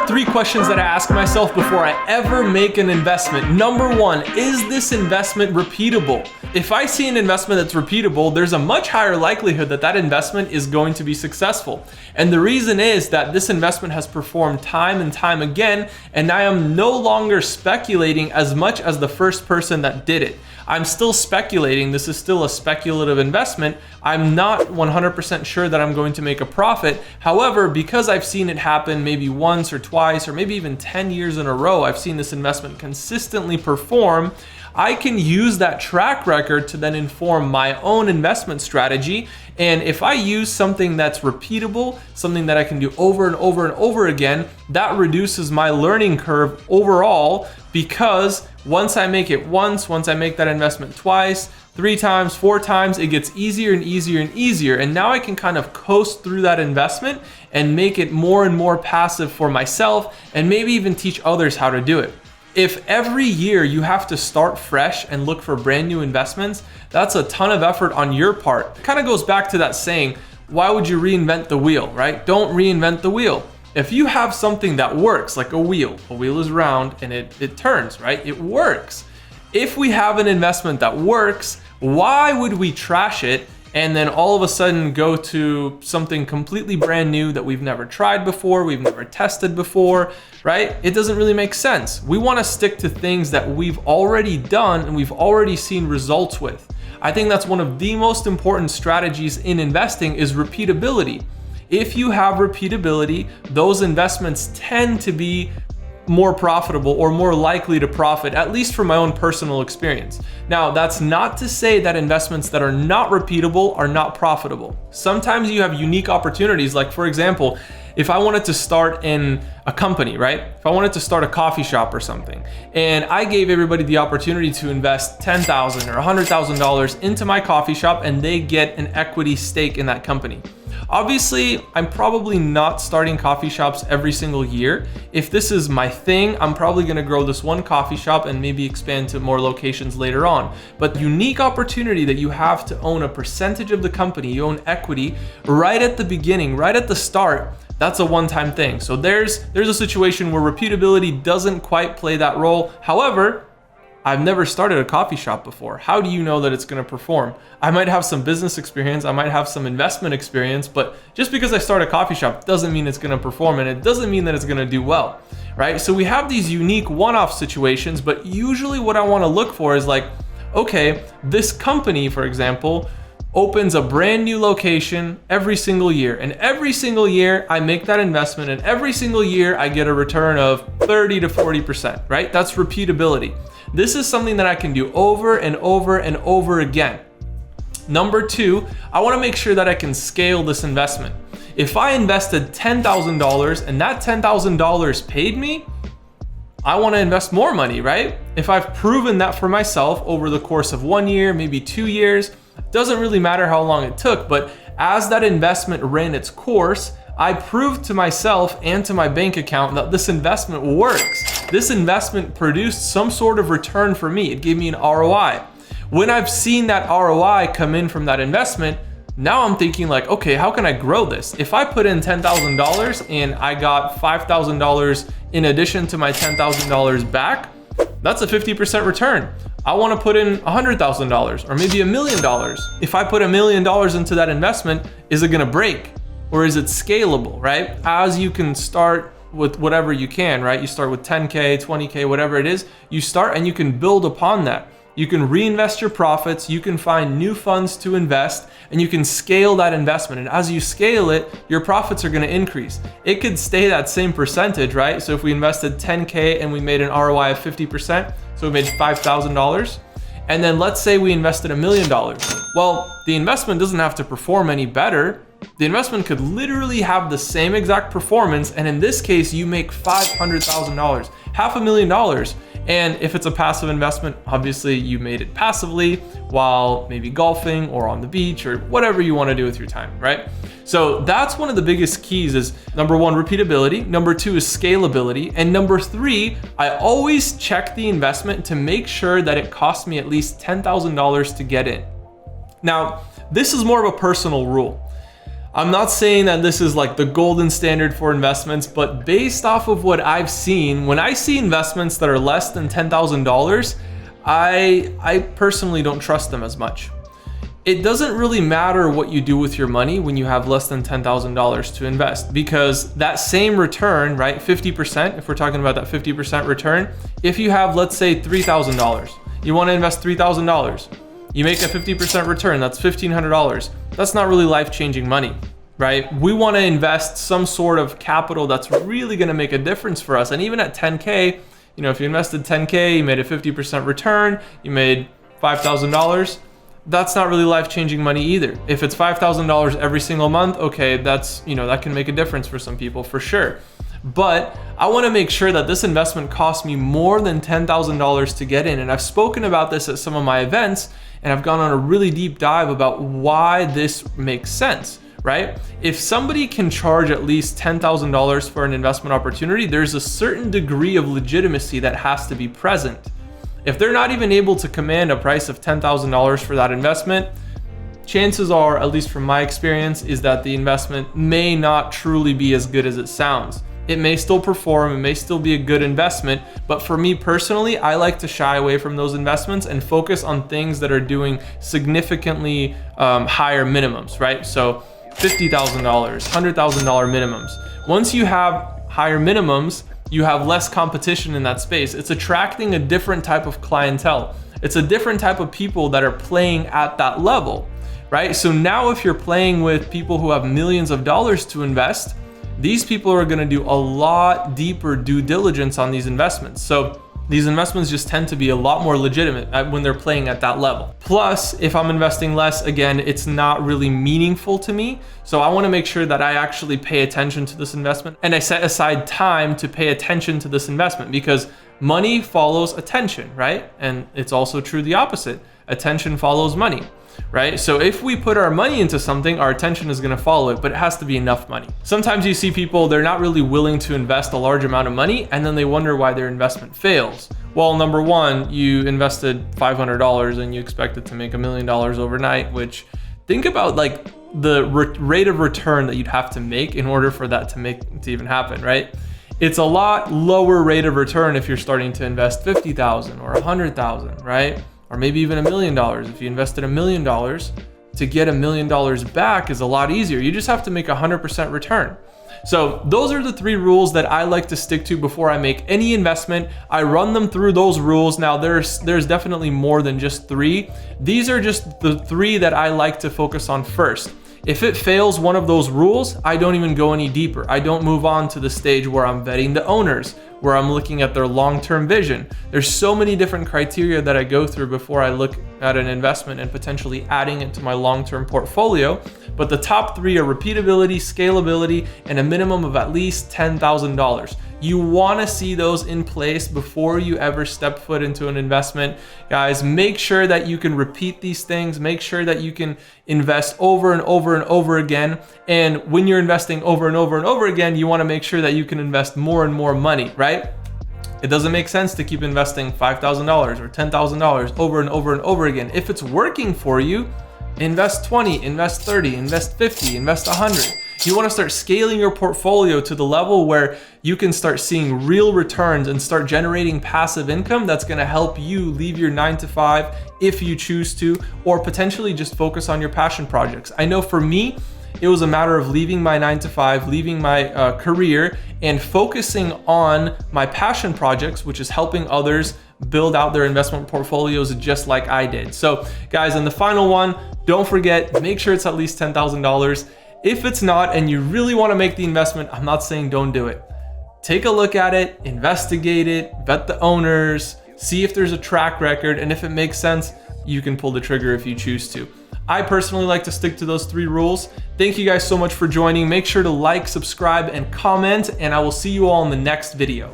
are 3 questions that I ask myself before I ever make an investment. Number 1, is this investment repeatable? If I see an investment that's repeatable, there's a much higher likelihood that that investment is going to be successful. And the reason is that this investment has performed time and time again, and I am no longer speculating as much as the first person that did it. I'm still speculating. This is still a speculative investment. I'm not 100% sure that I'm going to make a profit. However, because I've seen it happen maybe once or twice, or maybe even 10 years in a row, I've seen this investment consistently perform, I can use that track record to then inform my own investment strategy. And if I use something that's repeatable, something that I can do over and over and over again, that reduces my learning curve overall, because once I make it once I make that investment twice, 3 times, 4 times, it gets easier and easier and easier. And now I can kind of coast through that investment and make it more and more passive for myself, and maybe even teach others how to do it. If every year you have to start fresh and look for brand new investments, that's a ton of effort on your part. It kind of goes back to that saying, why would you reinvent the wheel, right? Don't reinvent the wheel. If you have something that works, like a wheel is round and it turns, right? It works. If we have an investment that works, why would we trash it and then all of a sudden go to something completely brand new that we've never tried before, we've never tested before, right? It doesn't really make sense. We want to stick to things that we've already done and we've already seen results with. I think that's one of the most important strategies in investing, is repeatability. If you have repeatability, those investments tend to be more profitable or more likely to profit, at least from my own personal experience. Now, that's not to say that investments that are not repeatable are not profitable. Sometimes you have unique opportunities, like for example, if I wanted to start in a company, right? If I wanted to start a coffee shop or something, and I gave everybody the opportunity to invest $10,000 or $100,000 into my coffee shop, and they get an equity stake in that company. Obviously, I'm probably not starting coffee shops every single year. If this is my thing, I'm probably gonna grow this one coffee shop and maybe expand to more locations later on. But the unique opportunity that you have to own a percentage of the company, you own equity right at the beginning, right at the start, that's a one-time thing. So there's a situation where repeatability doesn't quite play that role. However, I've never started a coffee shop before. How do you know that it's gonna perform? I might have some business experience, I might have some investment experience, but just because I start a coffee shop doesn't mean it's gonna perform, and it doesn't mean that it's gonna do well, right? So we have these unique one-off situations, but usually what I wanna look for is like, okay, this company, for example, opens a brand new location every single year. And every single year I make that investment, and every single year I get a return of 30 to 40%, right? That's repeatability. This is something that I can do over and over and over again. Number 2, I wanna make sure that I can scale this investment. If I invested $10,000 and that $10,000 paid me, I wanna invest more money, right? If I've proven that for myself over the course of 1 year, maybe 2 years, doesn't really matter how long it took, but as that investment ran its course, I proved to myself and to my bank account that this investment works. This investment produced some sort of return for me. It gave me an ROI. When I've seen that ROI come in from that investment, now I'm thinking like, okay, how can I grow this? If I put in $10,000 and I got $5,000 in addition to my $10,000 back, that's a 50% return. I want to put in $100,000 or maybe $1 million. If I put $1 million into that investment, is it going to break? Or is it scalable, right? As you can start with whatever you can, right? You start with 10K, 20K, whatever it is, you start and you can build upon that. You can reinvest your profits, you can find new funds to invest, and you can scale that investment. And as you scale it, your profits are gonna increase. It could stay that same percentage, right? So if we invested 10K and we made an ROI of 50%, so we made $5,000, and then let's say we invested $1 million. Well, the investment doesn't have to perform any better. The investment could literally have the same exact performance, and in this case, you make $500,000, $500,000. And if it's a passive investment, obviously you made it passively while maybe golfing or on the beach or whatever you want to do with your time, right? So that's one of the biggest keys is number 1, repeatability. Number 2 is scalability. And number 3, I always check the investment to make sure that it costs me at least $10,000 to get in. Now, this is more of a personal rule. I'm not saying that this is like the golden standard for investments, but based off of what I've seen, when I see investments that are less than $10,000, I personally don't trust them as much. It doesn't really matter what you do with your money when you have less than $10,000 to invest, because that same return, right, 50%, if we're talking about that 50% return, if you have, let's say, $3,000, you want to invest $3,000, you make a 50% return, that's $1,500. That's not really life-changing money, right? We want to invest some sort of capital that's really going to make a difference for us. And even at 10K, you know, if you invested 10K, you made a 50% return, you made $5,000, that's not really life-changing money either. If it's $5,000 every single month, okay, that's, you know, that can make a difference for some people for sure. But I want to make sure that this investment costs me more than $10,000 to get in. And I've spoken about this at some of my events, and I've gone on a really deep dive about why this makes sense, right? If somebody can charge at least $10,000 for an investment opportunity, there's a certain degree of legitimacy that has to be present. If they're not even able to command a price of $10,000 for that investment, chances are, at least from my experience, is that the investment may not truly be as good as it sounds. It may still perform, it may still be a good investment, but for me personally, I like to shy away from those investments and focus on things that are doing significantly higher minimums, right? So $50,000, $100,000 minimums. Once you have higher minimums, you have less competition in that space. It's attracting a different type of clientele. It's a different type of people that are playing at that level, right? So now if you're playing with people who have millions of dollars to invest, these people are going to do a lot deeper due diligence on these investments. So these investments just tend to be a lot more legitimate when they're playing at that level. Plus, if I'm investing less, again, it's not really meaningful to me. So I want to make sure that I actually pay attention to this investment, and I set aside time to pay attention to this investment, because money follows attention, right? And it's also true the opposite. Attention follows money, right? So if we put our money into something, our attention is going to follow it, but it has to be enough money. Sometimes you see people, they're not really willing to invest a large amount of money, and then they wonder why their investment fails. Well, number one, you invested $500 and you expected to make $1 million overnight, which, think about like the rate of return that you'd have to make in order for that to even happen, right? It's a lot lower rate of return if you're starting to invest $50,000 or $100,000, right? Or maybe even $1 million. If you invested $1 million, to get $1 million back is a lot easier. You just have to make 100% return. So those are the 3 rules that I like to stick to before I make any investment. I run them through those rules. Now there's definitely more than just 3. These are just the 3 that I like to focus on first. If it fails one of those rules, I don't even go any deeper. I don't move on to the stage where I'm vetting the owners, where I'm looking at their long-term vision. There's so many different criteria that I go through before I look at an investment and potentially adding it to my long-term portfolio. But the top 3 are repeatability, scalability, and a minimum of at least $10,000. You want to see those in place before you ever step foot into an investment. Guys, make sure that you can repeat these things. Make sure that you can invest over and over and over again. And when you're investing over and over and over again, you want to make sure that you can invest more and more money, right? It doesn't make sense to keep investing $5,000 or $10,000 over and over and over again. If it's working for you, invest 20, invest 30, invest 50, invest 100. You want to start scaling your portfolio to the level where you can start seeing real returns and start generating passive income that's going to help you leave your 9-to-5 if you choose to, or potentially just focus on your passion projects. I know for me, it was a matter of leaving my 9-to-5, leaving my career, and focusing on my passion projects, which is helping others build out their investment portfolios just like I did. So guys, and the final one, don't forget, make sure it's at least $10,000. If it's not, and you really want to make the investment, I'm not saying don't do it. Take a look at it, investigate it, vet the owners, see if there's a track record, and if it makes sense, you can pull the trigger if you choose to. I personally like to stick to those 3 rules. Thank you guys so much for joining. Make sure to like, subscribe, and comment, and I will see you all in the next video.